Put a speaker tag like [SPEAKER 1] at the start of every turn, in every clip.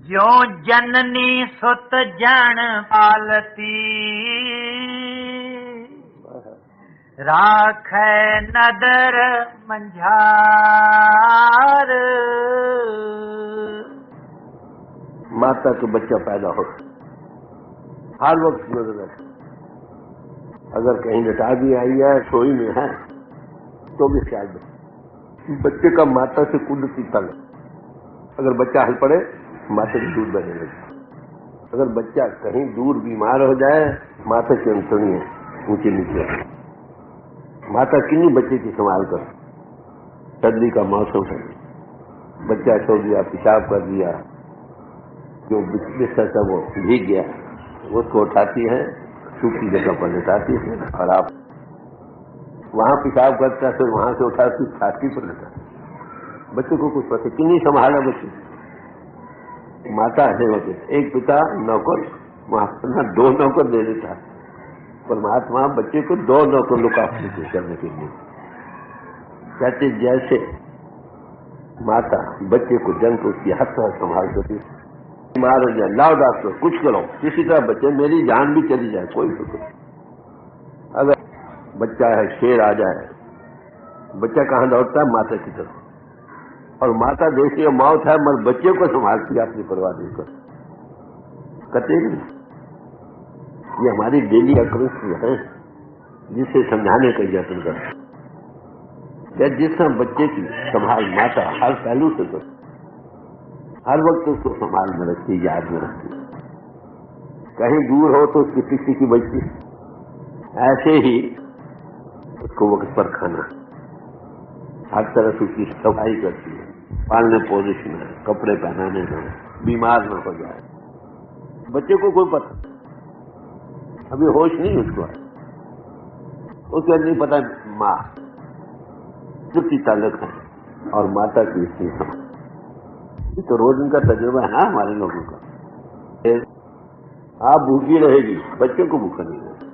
[SPEAKER 1] ज्यो जननी सुत जन पालती, राखै नदर मंझार।
[SPEAKER 2] माता के बच्चा पैदा हो हर वक्त नजर रखे। अगर कहीं लटा दी आई है, सोई में है, तो भी ख्याल रखें। बच्चे का माता से कुदरती ताल्लुक। अगर बच्चा हल पड़े, माता की दूध बहने लगे। अगर बच्चा कहीं दूर बीमार हो जाए, माता की अंतड़ी है ऊंचे नीचे। माता किन्हीं बच्चे की संभाल कर। सर्दी का मौसम है, बच्चा सो गया, पेशाब कर दिया, जो बिस्तर था वो भीग गया, उसको उठाती है, सूखी जगह पर लेटाती है, और आप वहां पेशाब करता है, फिर वहां से उठाती छाती पर लेटाती। बच्चे को कुछ पता कि नहीं संभाला बच्चे। माता है वजह एक पिता नौकर, वहां 2 नौकर दे देता है। परमात्मा बच्चे को 2 नौकर लुका करने के लिए कहते, जैसे माता बच्चे को जन्म को उसकी हर तरह संभाल करती। बीमार हो जाए, लाओ डॉक्टर कुछ करो, किसी तरह बच्चे, मेरी जान भी चली जाए, कोई फिक्र। अगर बच्चा है, शेर आ जाए, बच्चा कहां दौड़ता है? माता की तरफ। और माता देखती है मौत है, मगर बच्चे को संभालती है, अपनी परवाह नहीं कर कहते नहीं। ये हमारी डेली अक्रेंस है, जिसे समझाने का यत्न करते हैं। जिस तरह बच्चे की संभाल माता हर पहलू से करती, हर वक्त उसको संभाल में रखती, याद में रखती। कहीं दूर हो तो उसकी किसी की बचती, ऐसे ही उसको वक्त पर खाना, हर तरह से उसकी सफाई करती है, पालने पोषण है, कपड़े पहनाने में, बीमार न हो जाए। बच्चे को कोई पता, अभी होश नहीं उसको है, उसको नहीं पता माँ कितनी ताल्लुक है और माता की इतनी समझ। ये तो रोज उनका तजुर्बा है ना हमारे लोगों का। आप भूखी रहेगी, बच्चों को भूखा नहीं रहेगा।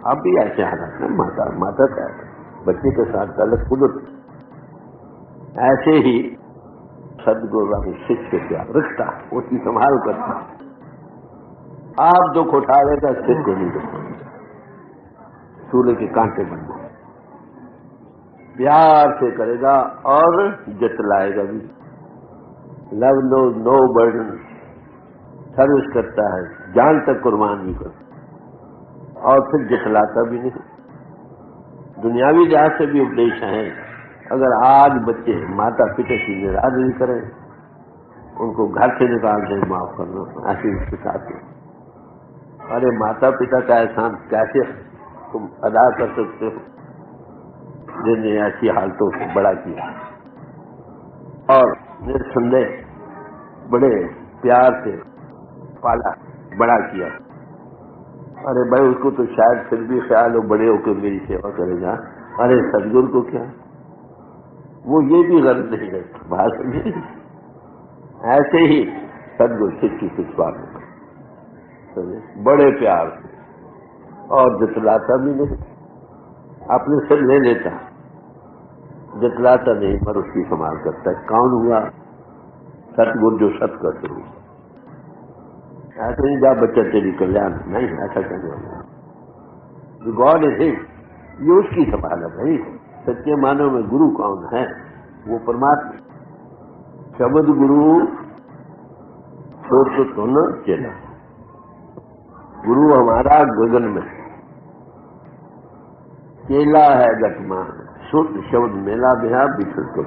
[SPEAKER 2] आप भी ऐसे हालात है, माता का बच्चे के साथ ताल्लुक कुदरत। ऐसे ही सदगुरु शिष्य क्या रखता, उसकी संभाल करता। आप दुख उठा लेगा, सिर को नहीं दुख, सूले के कांटे बन जाए, प्यार से करेगा और जतलाएगा भी। लव नो बर्डन, सर्विस करता है, जान तक कुर्बान भी करता, और फिर जतलाता भी नहीं। दुनियावी लिहाज से भी उपदेश है। अगर आज बच्चे माता पिता की निरादरी करें, उनको घर से निकाल दें, माफ करना, ऐसे सिखाते। अरे माता पिता का एहसान कैसे तुम अदा कर सकते हो, जिन्हें ऐसी हालतों से बड़ा किया और निसंदेह बड़े प्यार से पाला, बड़ा किया। अरे भाई, उसको तो शायद फिर भी ख्याल हो बड़े होकर मेरी सेवा करेगा। अरे सदगुरु को क्या, वो ये भी गलत नहीं करता, बात समझे। ऐसे ही सदगुरु शिष्य की कुछ बात बड़े प्यार से, और जतलाता भी नहीं, अपने से ले लेता, जतलाता नहीं, पर उसकी संभाल करता है। कौन हुआ? सतगुरु जो सत करते हुए। ऐसा नहीं जा बच्चा तेरी कल्याण, नहीं, ऐसा करने वाला गॉड इज हिम, ये उसकी संभाल है भाई। सच्चे मानव में गुरु कौन है? वो परमात्मा। शब्द गुरु सोच तो न चला। गुरु हमारा गगन में, चेला है गतमान, शुद्ध शब्द मेला बिहा बिछड़ को।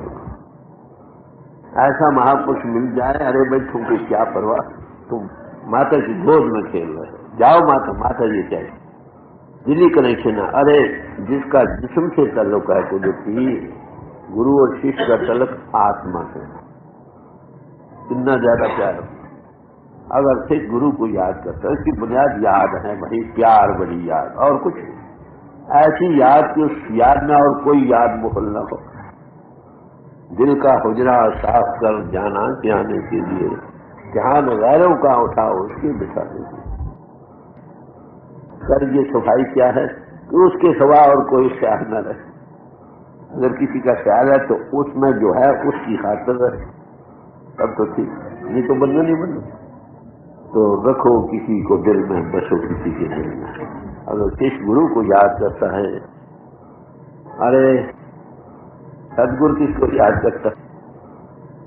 [SPEAKER 2] ऐसा महापुरुष मिल जाए, अरे भाई तुमको क्या परवाह, तुम माता की गोद में खेल रहे, जाओ माता ये चाहिए, दिली कनेक्शन है। अरे जिसका जिस्म से ताल्लुक है कुदरती, गुरु और शिष्य का ताल्लुक आत्मा से, कितना ज्यादा प्यार। अगर सिर्फ गुरु को याद करता है, इसकी बुनियाद याद है भाई, प्यार बड़ी याद, और कुछ ऐसी याद कि उस याद में और कोई याद मुहल न हो। दिल का हुजरा साफ कर जाना जाने के लिए, ध्यान गैरों का उठाओ उसके बिठाने के लिए। कर ये सफाई क्या है कि उसके सिवा और कोई ख्याल न रहे। अगर किसी का ख्याल है तो उसमें जो है उसकी खातिर रहे, तब तो ठीक, नहीं तो बंधन नहीं बनो। तो रखो किसी को दिल में, बसो किसी के दिल में। अगर किस गुरु को याद करता है, अरे सदगुरु किसको याद करता है?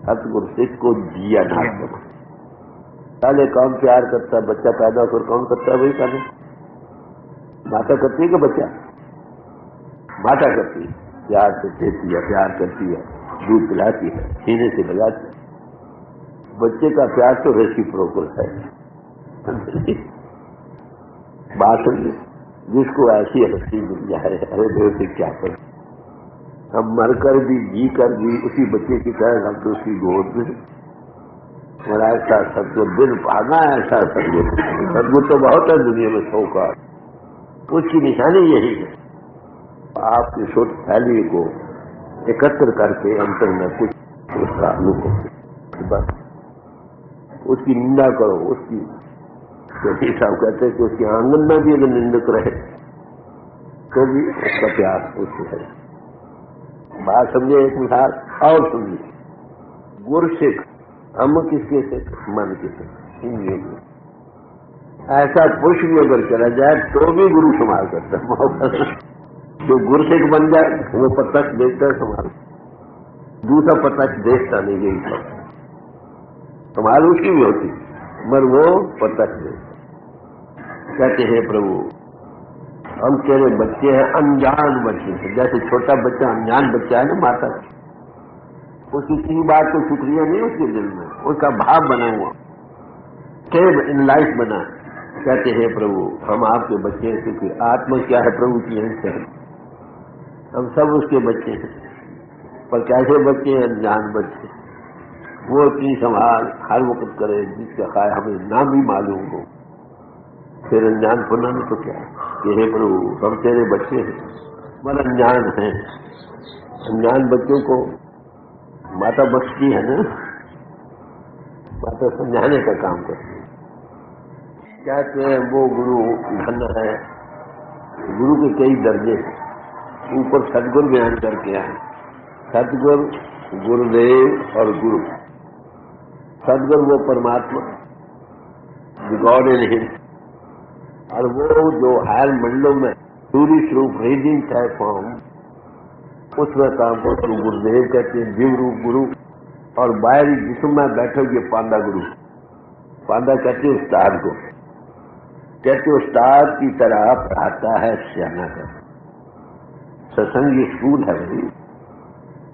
[SPEAKER 2] सतगुरु सिख जिया ना करो। पहले कौन प्यार करता है? बच्चा पैदा होकर कौन करता है? वही पहले माता करती है कि बच्चा? माता करती है, प्यार से देती है, प्यार करती है, दूध पिलाती है, सीने से लगाती है। बच्चे का प्यार तो रेसिप्रोकल है। बात समझे? जिसको ऐसी हस्ती मिल जाए, अरे देव से क्या कर, हम मरकर भी जी कर भी उसी बच्चे की तरह हम तो उसकी गोद में। और ऐसा सदगुरु बिन पाना, ऐसा सदगुरु तो बहुत है दुनिया में, 100 का। उसकी निशानी यही है, आपकी छोटी थैली को एकत्र करके अंतर में कुछ उसका अनुभव, बस उसकी निंदा करो। उसकी क्योंकि साहब कहते हैं कि उसके आंगन में भी अगर निंदक रहे तो भी उसका प्यार उससे है। बात समझे? एक मिसाल और सुनिए। गुरु सिख, हम किसके सिख? मन के सिख, इंद्रियों के। ऐसा पुरुष भी अगर चला जाए तो भी गुरु संभाल करता है। जो गुरु सिख बन जाए वो प्रत्यक्ष देखता है, संभाल। दूसरा प्रत्यक्ष देखता नहीं, यही संभाल उसकी भी होती, मगर वो प्रत्यक्ष देखता। कहते हैं प्रभु हम तेरे बच्चे हैं, अनजान बच्चे हैं। जैसे छोटा बच्चा अनजान बच्चा है ना, माता उसकी किसी बात को शुक्रिया नहीं उसके दिल में, उसका भाव बना हुआ, सेव इन लाइफ बना। कहते हैं प्रभु हम आपके बच्चे हैं, क्योंकि आत्मा क्या है? प्रभु की अंश है। हम सब उसके बच्चे हैं, पर कैसे बच्चे हैं? अनजान बच्चे। वो अपनी संभाल हर वक्त करे, जिसका खाए हमें नाम भी मालूम हो, फिर अनजान होना नहीं तो क्या? कि हे प्रभु हम तेरे बच्चे हैं, मगर अनजान हैं। अनजान बच्चों को माता बख्शती है ना, माता समझाने का काम करती है। कहते हैं वो गुरु धन है। गुरु के कई दर्जे हैं, ऊपर सदगुरु बयान करके आए। सदगुरु, गुरुदेव और गुरु। सदगुरु वो परमात्मा, गॉड इन हिम, और वो जो हायर मंडलों में सूर्य स्वरूप रीडिंग है फॉर्म, उसमें काम को गुरुदेव कहते हैं, जीव रूप गुरु। और बाहरी जिसम में बैठे हुए पांडा गुरु। पांडा कहते हैं उस्ताद को, कहते उस्ताद की तरह पढ़ाता है, सियाना कर। सत्संग स्कूल है भाई।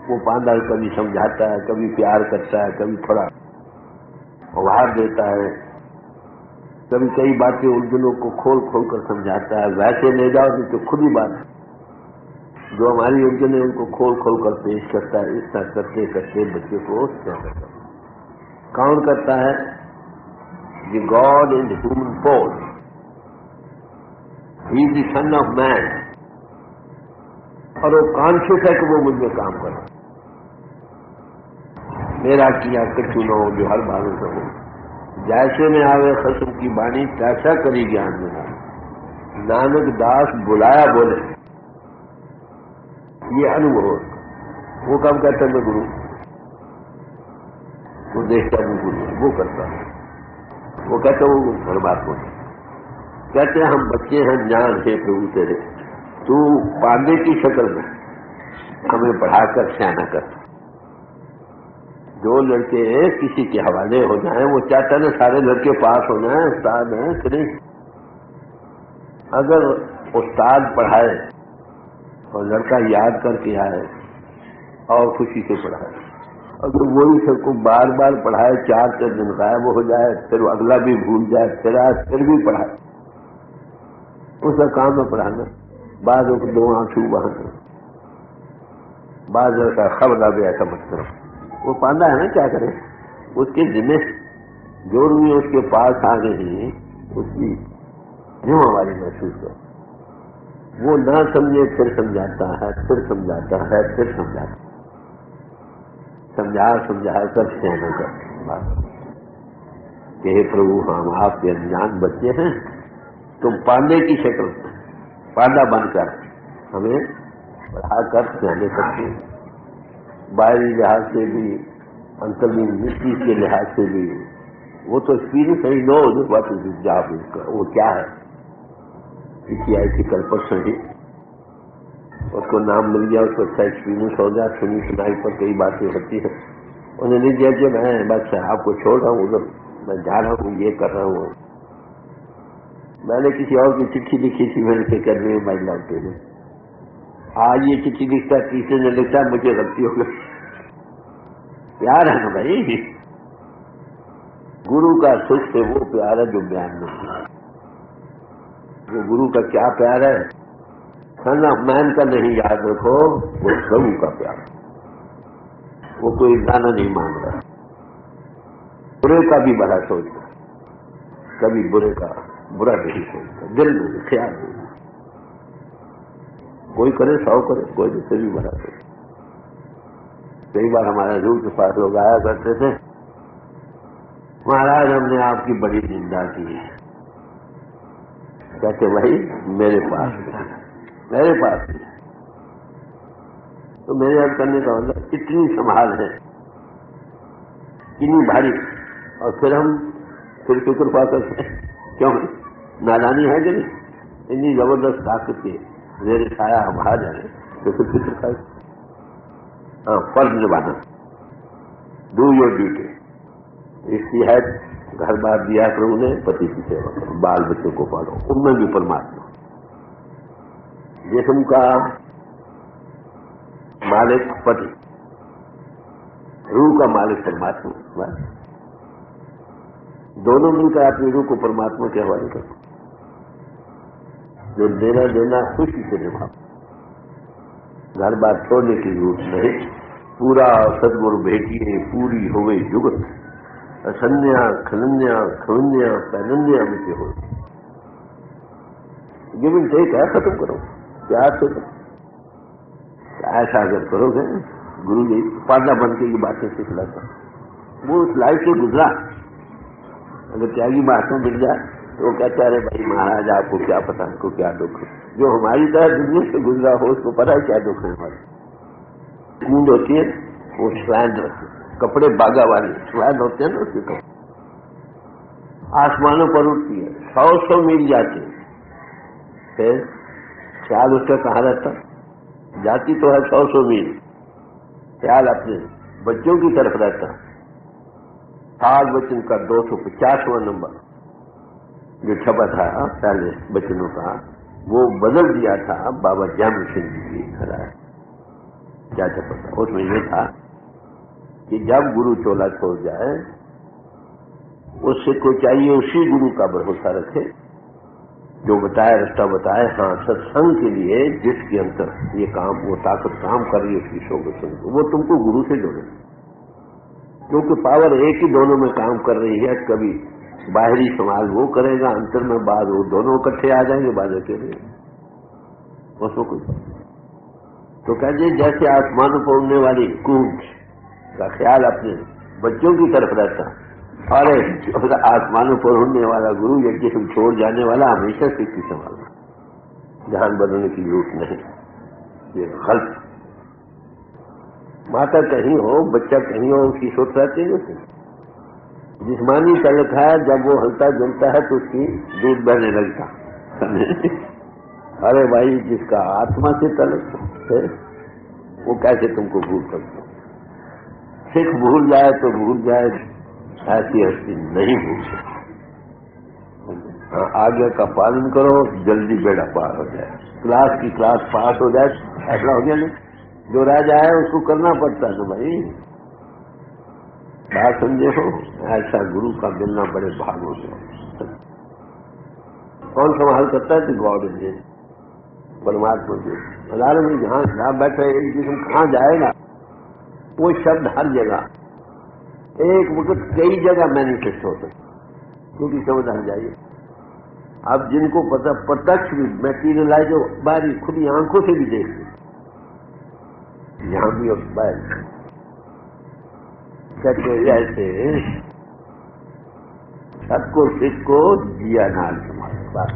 [SPEAKER 2] वो पांडा कभी समझाता है, कभी प्यार करता है, कभी थोड़ा उभार देता है, कभी कई बातें उलझनों को खोल खोल कर समझाता है। वैसे ले जाओ तो खुद ही बात जो हमारी उलझन है उनको खोल खोल कर पेश करता है। इस तरह करते करते बच्चे को क्या करता है? कौन करता है? The God in the human form, he is the son of man. और वो कॉन्शियस है कि वो मुझ में काम कर, मेरा किया कछु न हो जो हर भाव से हो। जैसे में आवे खसम की बाणी, तैसा करी ज्ञान में। नानक दास बुलाया बोले, ये अनुभव। वो कब कहता है मैं गुरु, वो देखता है गुरु, वो करता है, वो कहता है वो परमात्मा। कहते हैं हम बच्चे हैं, ज्ञान है प्रभु तेरे, तू पांडे की शक्ल में हमें पढ़ाकर सियाना कर। जो लड़के किसी के हवाले हो जाएं, वो चाहता है ना सारे लड़के पास हो जाएं, उस्ताद है कि नहीं। अगर उस्ताद पढ़ाए और लड़का याद करके आए और खुशी से पढ़ाए, अगर वही सबको बार बार पढ़ाए, 4 दिन गायब हो जाए, फिर अगला भी भूल जाए, फिर भी पढ़ाए, उसका काम है पढ़ाना। बाद 2 आंसू बहाना, बाद लड़का खबर भी ऐसा मत करो। वो पांडा है ना, क्या करे? उसके जिम्मे जो भी उसके पास आ गई उसकी जिम्मेवारी महसूस कर। वो ना समझे फिर समझाता है, फिर समझाता है, फिर समझाता है, समझा कर सियाना कर। कि हे प्रभु हम आपके अनजान बच्चे हैं, तुम पांडे की शक्ल पांडा बनकर हमें पढ़ाकर सियाने करते। बाहरी लिहाज से भी अंतर्निहित के लिहाज से भी वो तो एक्सपीरियंस है, know what is is job, वो क्या है, इसी ऐसी कल्पना ही उसको नाम मिल गया, उसको अच्छा एक्सपीरियंस हो गया, सुनी सुनाई पर कई बातें होती है। उन्हें नहीं दिया कि मैं बस आपको छोड़ रहा हूँ, उधर मैं जा रहा हूँ, ये कर रहा हूँ। मैंने किसी और की चिट्ठी लिखी थी, मैंने से कर रही हूँ माई लव के लिए, आज ये चिट्ठी लिखता, तीसरे ने लिखता, मुझे गलती हो गई। प्यार है ना भाई, गुरु का सुख से वो प्यार है जो बयान नहीं है। वो गुरु का क्या प्यार है, सन ऑफ मैन का नहीं याद रखो, वो प्रभु का प्यार। वो कोई गाना नहीं मांग रहा, बुरे का भी भला सोचता, कभी बुरे का बुरा नहीं सोचता, दिल में ख्याल नहीं। कोई करे 100 करे, कोई जिससे भी भला सोचता। कई बार हमारे रूह के पास लोग आया करते थे, महाराज हमने आपकी बड़ी निंदा की है। कहते भाई मेरे पास नहीं। तो मेरे अर्थ करने का मतलब इतनी संभाल है, इतनी भारी, और फिर हम फिर कृपा करते हैं, क्यों नादानी है कि नहीं, इतनी जबरदस्त ताकत के मेरे छाया हम आ जाए तो फिर फिक्र। हाँ, फर्ज निभाना, डू योर ड्यूटी। इसकी है घर बार दिया प्रभु ने, पति की सेवा करो, बाल बच्चों को पालो, उनमें भी परमात्मा। जिस्म का मालिक पति, रूह का मालिक परमात्मा, बस दोनों मिलकर अपनी रूह को परमात्मा के हवाले करो। जो देना खुशी से निभाओ, घर बार छोड़ने की जरूरत नहीं। पूरा सदगुरु भेटिए, पूरी हो गई जुगत, असन्या खनन्या खवन्या पैनन्या में से हो। गिव एंड टेक है, खत्म करो प्यार से करो। ऐसा अगर करोगे, गुरु जी पादा बन के ये बातें सिखलाता, वो उस लाइफ से गुजरा। अगर त्यागी महात्मा मिल जाए तो वो कहता है, अरे भाई महाराज आपको क्या पता, हमको क्या दुख है। जो हमारी तरह दुनिया से गुजरा हो उसको पता है क्या दुख है हमारे। नींद होती है वो स्वैंड, कपड़े बागा वाले स्वैंड होते हैं ना, उसके कपड़े आसमानों पर उठती है, 100 मील जाती है, फिर ख्याल उसका कहाँ रहता, जाती तो है 100 मील, ख्याल अपने बच्चों की तरफ रहता। साल वचन का 250वां नंबर जो छपा था पहले बचनों का, वो बदल दिया था बाबा जयम सिंह जी हराया। क्या छपा था उसमें ये था कि जब गुरु चोला छोड़ जाए, उससे को चाहिए उसी गुरु का भरोसा रखे जो बताए, रास्ता बताए। हाँ, सत्संग के लिए जिसके अंतर ये काम, वो ताकत काम कर रही है, उसकी शोभत सुन, वो तुमको गुरु से जोड़े, क्योंकि पावर एक ही दोनों में काम कर रही है। कभी बाहरी समाज वो करेगा, अंतर में बाद वो दोनों इकट्ठे आ जाएंगे, बाद अकेले उसको कोई। तो कहते जैसे आसमानों पर उड़ने वाली कूंज का ख्याल अपने बच्चों की तरफ रहता, और आसमानों पर उड़ने वाला गुरु यज्ञ से छोड़ जाने वाला हमेशा सिद्धि संभालना, ध्यान बदलने की जरूरत नहीं। ये गलत। माता कहीं हो, बच्चा कहीं हो, उसकी सोच रहती है। जिस्मानी तलक है, जब वो हलता जलता है तो उसकी दूध बहने लगता। अरे भाई, जिसका आत्मा से तलक है वो कैसे तुमको भूल सकते। सिख भूल जाए तो भूल जाए, ऐसी हस्ती नहीं भूल सकती। आज्ञा का पालन करो, जल्दी बेड़ा पार हो जाए, क्लास की क्लास पास हो जाए, ऐसा हो गया नहीं। जो रह जाए उसको करना पड़ता है भाई, बात समझे हो। ऐसा गुरु का मिलना बड़े भागों से। कौन संभाल करता है? गॉड इज परमात्मा जी। अलार्म में जहाँ बैठे एक जिसम कहाँ जाएगा, वो शब्द हर जगह एक वक्त कई जगह मैनिफेस्ट होते, क्योंकि समझ आ जाइए। अब जिनको पता प्रत्यक्ष भी मैटीरियलाइज हो, बारी खुली आंखों से भी देख लो, यहाँ भी और बाहर कहते ऐसे सबको सिक्को दिया नाल तुम्हारे पास।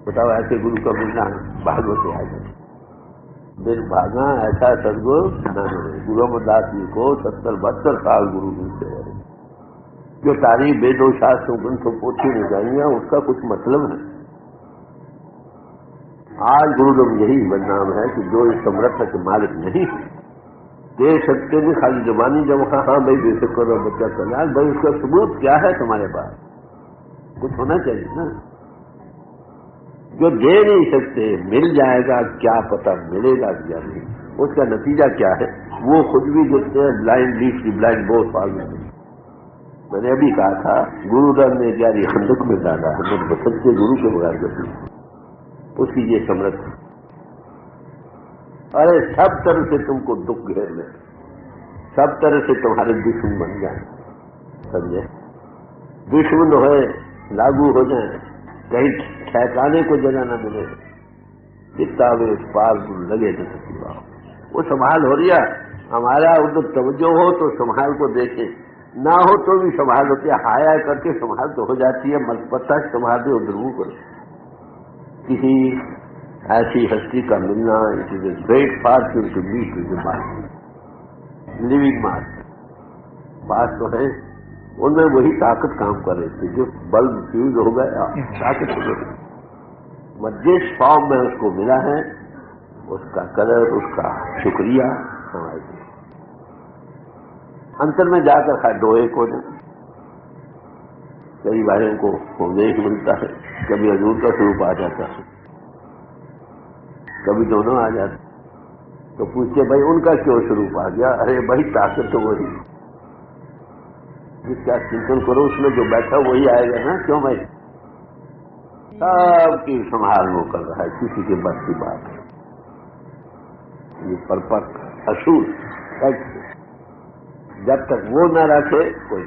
[SPEAKER 2] बताओ, ऐसे गुरु का मिलना भागवत आ जाए। निर्भागा ऐसा सदगुरु न मिले। गुरु अमरदास जी को 70-72 साल गुरु मिलते हैं। जो तारीफ वेदों शास्त्रों ग्रंथों पोथी में जाएंगे उसका कुछ मतलब है। आज गुरुदेव यही बदनाम है कि जो इस समर्थ के मालिक नहीं है, दे सकते भी खाली जबानी जब हाँ भाई बेशक करो बच्चा चला, भाई उसका सबूत क्या है तुम्हारे पास? कुछ होना चाहिए ना। जो दे नहीं सकते, मिल जाएगा क्या पता मिलेगा क्या नहीं, उसका नतीजा क्या है वो खुद भी देखते हैं। ब्लाइंड लीड की ब्लाइंड बहुत फालतू है। मैंने अभी कहा था गुरुदेव ने जारी खंडक में डाला, हमें सच्चे गुरु के बगैर गति उसकी ये समर्थ। अरे सब तरह से तुमको दुख घेर ले, सब तरह से तुम्हारे दुश्मन बन जाए, समझे? दुश्मन हो लागू हो जाए, कहीं ठहकाने को जगह न मिले, कितना वे पाल लगे तो सकी वो संभाल हो रिया। हमारा उधर तवज्जो हो तो संभाल को देखे, ना हो तो भी संभाल होती है। हाया करके संभाल तो हो जाती है, मलपत्ता संभाल दे उधर वो करो। किसी ऐसी हस्ती का मिलना, it is a great fortune to meet with living master. बात तो है उनमें वही ताकत काम कर रही थी, जो बल्ब फ्यूज हो गया ताकत हो गई। जिस फॉर्म में उसको मिला है उसका कदर, उसका शुक्रिया हमारे अंतर में जाकर खा दोए को ने कई भाइयों को उपदेश मिलता है, कभी हजूर का स्वरूप आ जाता है, कभी दोनों आ जाते। तो पूछते भाई उनका क्यों स्वरूप आ गया? अरे भाई ताकत तो वही, जिसका चिंतन करो उसमें जो बैठा वही आएगा ना। क्यों भाई? सबकी संभाल वो कर रहा है, किसी के बस की बात है। ये परपक असूल जब तक वो न रखे कोई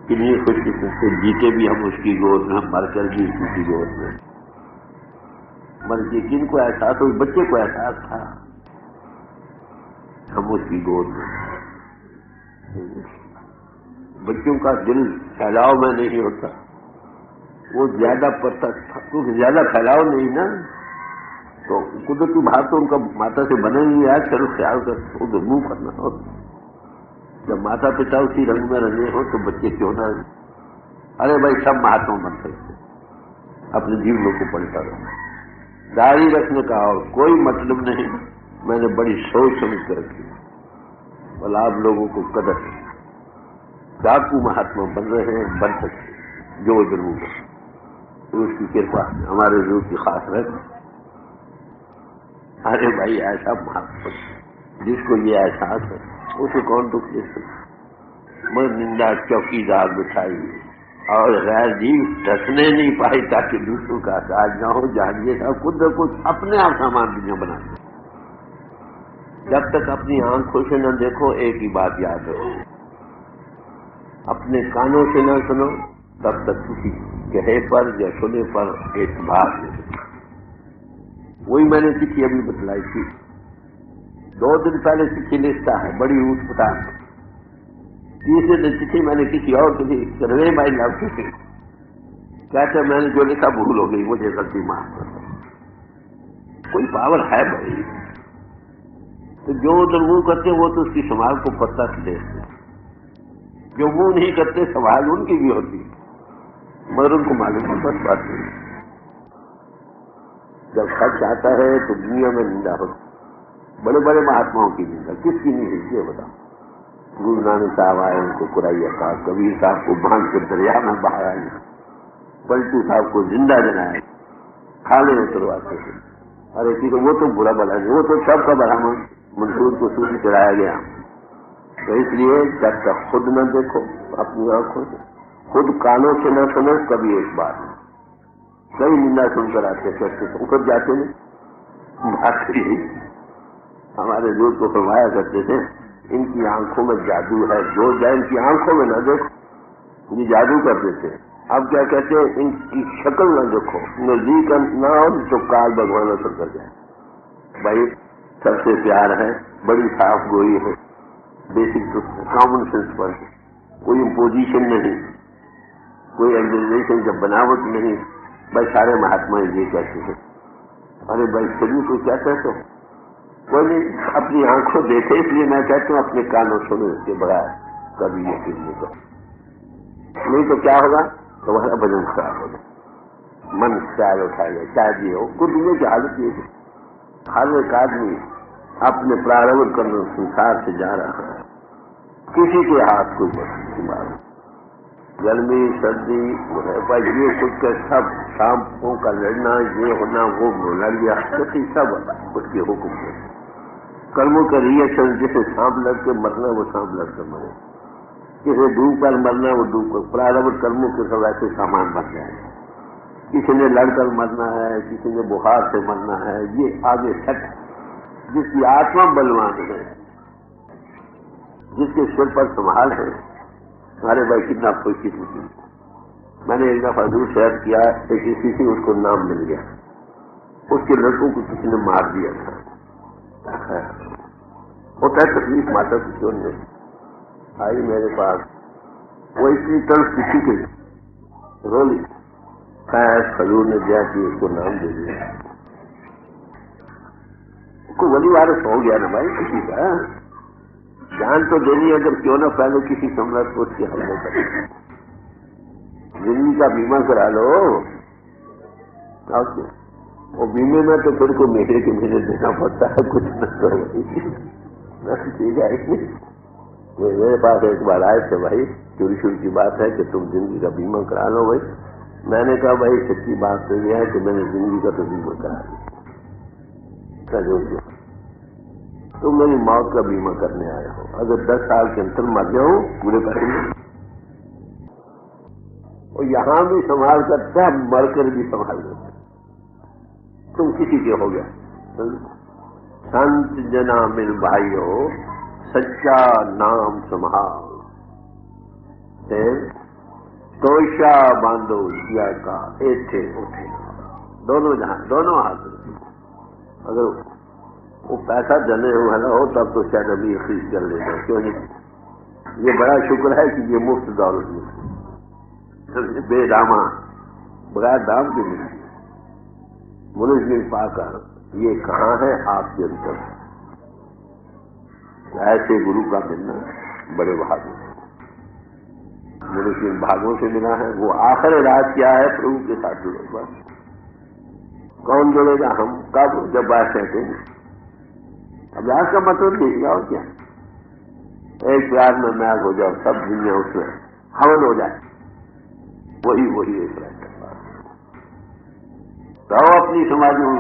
[SPEAKER 2] किन्हीं खुशकिस्मत से जीते भी हम उसकी गोद में, मरकर भी उसी की गोद में। मर के किनको एहसास हो? बच्चे को एहसास था हम उसकी गोद में। बच्चों का दिल फैलाव में नहीं होता, वो ज्यादा पड़ता था, क्योंकि ज्यादा फैलाव नहीं ना, तो कुदरती भाव तो उनका माता से बने ही है। चलो ख्याल कर उधर मुंह करना हो। जब माता पिता उसी रंग में रंगे हो तो बच्चे क्यों ना? अरे भाई सब महात्मा बन सकते, अपने जीवनों को पलटा रहा। दाढ़ी रखने का और कोई मतलब नहीं, मैंने बड़ी सोच समझ कर रखी। बोला आप लोगों को कदर है, डाकू महात्मा बन रहे हैं, बन सकते जो जरूर है, तो उसकी कृपा हमारे जरूर की खास है। अरे भाई ऐसा महात्मा जिसको ये एहसास है उसे कौन दुख दे सकता? मगर निंदा चौकीदार बिठाई और गैर जीव डसने नहीं पाई ताकि दूसरों का राज न हो। जानिएगा खुद ब खुद अपने आप सामान दुनिया बना। जब तक अपनी आंखों से न देखो, एक ही बात याद रखो, अपने कानों से न सुनो, तब तक किसी कहे पर या सुने पर एक बात नहीं। वही मैंने चिट्ठी अभी बतलाई थी, 2 दिन पहले चिट्ठी लिखता है, बड़ी ऊट-पटांग। तीसरे दिन चिट्ठी मैंने किसी और को दी, सर्वे माई लव टू थी, कहते मैंने जो लिखा भूल हो गई, मुझे गलती माफ कर। कोई पावर है भाई, तो जो उधर मुंह करते वो तो उसकी संभाल को पता देते, जो मुंह नहीं करते संभाल उनकी भी होती, मगर उनको मालूम है बस बात नहीं। जब सच आता है तो दुनिया में निंदा होती, बड़े बड़े महात्माओं की निंदा किसकी नहीं हुई ये बताओ। गुरु नानक साहब आए, उनको कुराइया कहा, कबीर साहब को बांध कर दरिया में बाहर आए, पलटू साहब को जिंदा जलाए, खाने उतरवाते थे। अरे ठीक है, वो तो बुरा भला नहीं, वो तो सबका बरामद मंसूर को सूर्य चढ़ाया गया। तो इसलिए जब तक खुद न देखो अपनी आंखों से, खुद कानों से न सुनो, कभी एक बात कई निंदा सुनकर आते करते तो उतर जाते हैं। बात यही हमारे दूर को फरमाया करते थे, इनकी आंखों में जादू है, जो जाए इनकी आंखों में न देखो, ये जादू कर देते हैं। अब क्या कहते हैं, इनकी शक्ल न देखो, नजदीक न हो तो काल भगवान असर कर जाए। भाई सबसे प्यार है, बड़ी साफ गोई है, बेसिक कॉमन सेंस पर कोई इम्पोजिशन नहीं, कोई एग्जेजरेशन जब बनावट नहीं। भाई सारे महात्मा ये कहते हैं, अरे भाई शरीर को क्या कहते हो? कोई नहीं अपनी आंखों देखे, इसलिए मैं कहता हूँ अपने कानों सुनो, इसके बगैर कभी यकीन नहीं करो। नहीं तो क्या होगा, तुम्हारा भजन खराब होगा, मन ख्याल उठाएगा, क्या जी हो। कुछ दुनिया की हालत ये है, हर एक आदमी अपने प्रारंभ करने संसार से जा रहा है, किसी के हाथ कोई बात, गर्मी सर्दी पर ये कुछ के सब सांपों का लड़ना, ये होना, वो लड़ गया, किसी सब उसके हुक्म में कर्मों का रिएक्शन। जिसे सांप लड़ के मरना वो सांप लड़ कर मरे, किसी डूब कर मरना वो डूब कर, प्रारंभ कर्मों के सब ऐसे सामान बन जाए। किसी ने लड़कर मरना है, किसी ने बुखार से मरना है, ये आगे सट। जिसकी आत्मा बलवान है, जिसके सिर पर संभाल है, अरे भाई कितना खुशी खुशी। मैंने एक दफा दूर शहर किया, एक किसी से उसको नाम मिल गया, उसके लड़कों को किसी ने मार दिया था। होता है तकलीफ, माता पिता ने आई मेरे पास, वो इतनी तरफ किसी के रोली खैर खजूर ने दिया कि उसको नाम दे दिया। उसको वली वारस हो गया ना भाई किसी का, जान तो देनी अगर क्यों ना पहले किसी सम्राट को उसके हमले कर, जिंदगी का बीमा करा लो। वो बीमे में तो फिर को महीने के महीने देना पड़ता है, कुछ न तो ठीक है। मेरे पास एक बार आए थे भाई, शुरू शुरू की बात है कि तुम जिंदगी का बीमा करा लो भाई। मैंने कहा भाई सच्ची बात तो यह है कि मैंने जिंदगी का तो बीमा करा लिया, तुम मेरी मौत का बीमा करने आए हो, अगर 10 साल के अंतर मर जाओ पूरे करेंगे। और यहां भी संभाल करते हैं, मरकर भी संभाल देते, तुम किसी के हो गया। संत जना मिल भाइयों सच्चा नाम संभाल, तोशा बांधो जिया का एठे उठे, दोनों जहां दोनों हाथ। अगर वो पैसा जने वाला हो तब तो शायद अभी खरीद कर लेगा, क्यों नहीं। ये बड़ा शुक्र है कि ये मुफ्त दौलत मिलती, बेदामा बगैर दाम की मिलती। मनुष्य ने पाकर ये कहाँ है आपके अंतर, ऐसे गुरु का मिलना बड़े भाग्य। मनुष्य इन भागों से मिला है, वो आखिर रात क्या है, प्रभु के साथ जुड़े। बस कौन जुड़ेगा, हम कब, जब बात कहते हैं। अभ्यास का मतलब नहीं और क्या, एक प्यार में मैग हो जाओ, सब दुनिया उसमें हवन हो जाए, वही एक रहता। तो अपनी समाज में,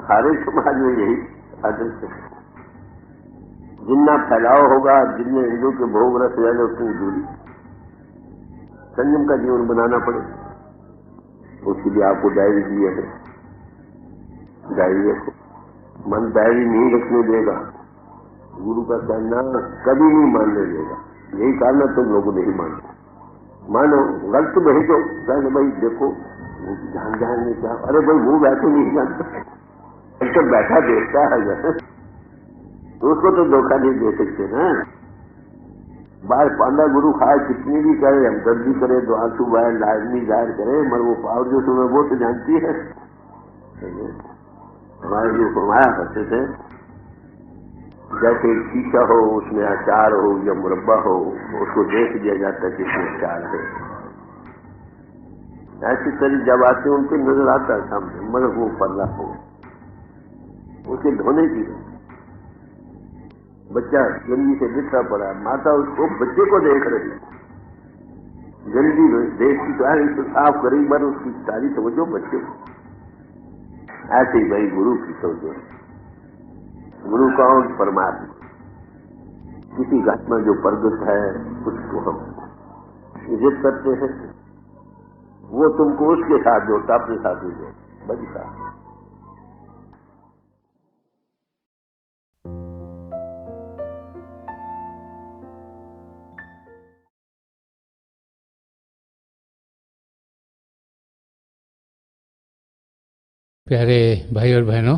[SPEAKER 2] हर एक समाज में यही आदर्श है। जितना फैलाव होगा, जितने हिंदू के भोग रस जाए उतनी दूरी। संयम का जीवन बनाना पड़ेगा, उसके लिए आपको डायरी दी है, डायरी रखो। मन डायरी नहीं रखने देगा, गुरु का कहना कभी नहीं मानने देगा। यही कारण है तुम लोगों नहीं मानते। मानो गलत भेजो, कहने भाई देखो वो जान जाएंगे क्या, अरे भाई वो वैसे नहीं जानता, तो बैठा देखता है तो उसको तो धोखा नहीं दे सकते ना। बाहर पांडा गुरु खाए कितनी भी करे, हमदर्दी करे, दुआ सुबह लाजमी जाहिर करे, मगर वो पावर जो तुम्हें वो तो जानती है। हमारे जो फरमाया करते थे, जैसे शीशा हो उसमें अचार हो या मुरब्बा हो, उसको देख दिया जाता है कि इसमें अचार है। ऐसी तरह जब आते हैं उनको नजर आता है सामने, मगर वो पल्ला हो उसे धोने की। बच्चा जल्दी से बिखरा पड़ा, माता उसको बच्चे को देख रही, जल्दी देखती तो है, इसको साफ करेगी, बार उसकी सारी तवज्जो बच्चे को। ऐसे ही भाई गुरु की तवज्जो, गुरु कौन, परमात्मा। किसी घट में जो प्रगट है उसको हम इज्जत करते हैं, वो तुमको उसके साथ जोड़ता, अपने साथ नहीं जोड़ता, बचता।
[SPEAKER 3] प्यारे भाई और बहनों,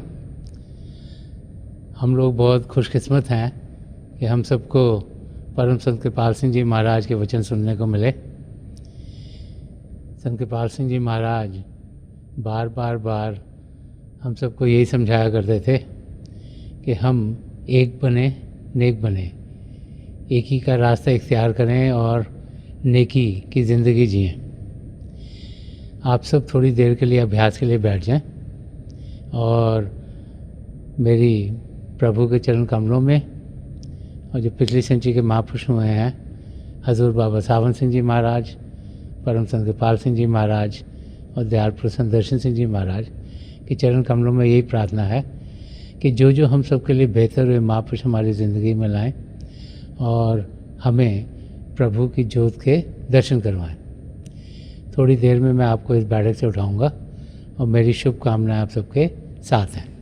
[SPEAKER 3] हम लोग बहुत खुशकिस्मत हैं कि हम सबको परम संत कृपाल सिंह जी महाराज के वचन सुनने को मिले। संत कृपाल सिंह जी महाराज बार बार हम सबको यही समझाया करते थे कि हम एक बने, नेक बने, एक ही का रास्ता इख्तियार करें और नेकी की ज़िंदगी जिएं। आप सब थोड़ी देर के लिए अभ्यास के लिए बैठ जाएं और मेरी प्रभु के चरण कमलों में, और जो पिछली सेंचुरी के महापुरुष हुए हैं, हजूर बाबा सावन सिंह जी महाराज, परम संत कृपाल सिंह जी महाराज और दयाल प्रसन्न दर्शन सिंह जी महाराज के चरण कमलों में यही प्रार्थना है कि जो जो हम सब के लिए बेहतर हुए महापुरुष हमारी ज़िंदगी में लाएं और हमें प्रभु की ज्योत के दर्शन करवाएं। थोड़ी देर में मैं आपको इस बैठक से उठाऊंगा और मेरी शुभकामनाएं आप सबके साथ हैं।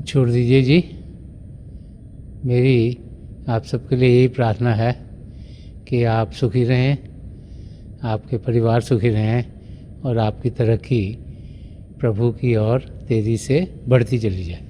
[SPEAKER 3] छोड़ दीजिए जी। मेरी आप सबके लिए यही प्रार्थना है कि आप सुखी रहें, आपके परिवार सुखी रहें और आपकी तरक्की प्रभु की ओर तेज़ी से बढ़ती चली जाए।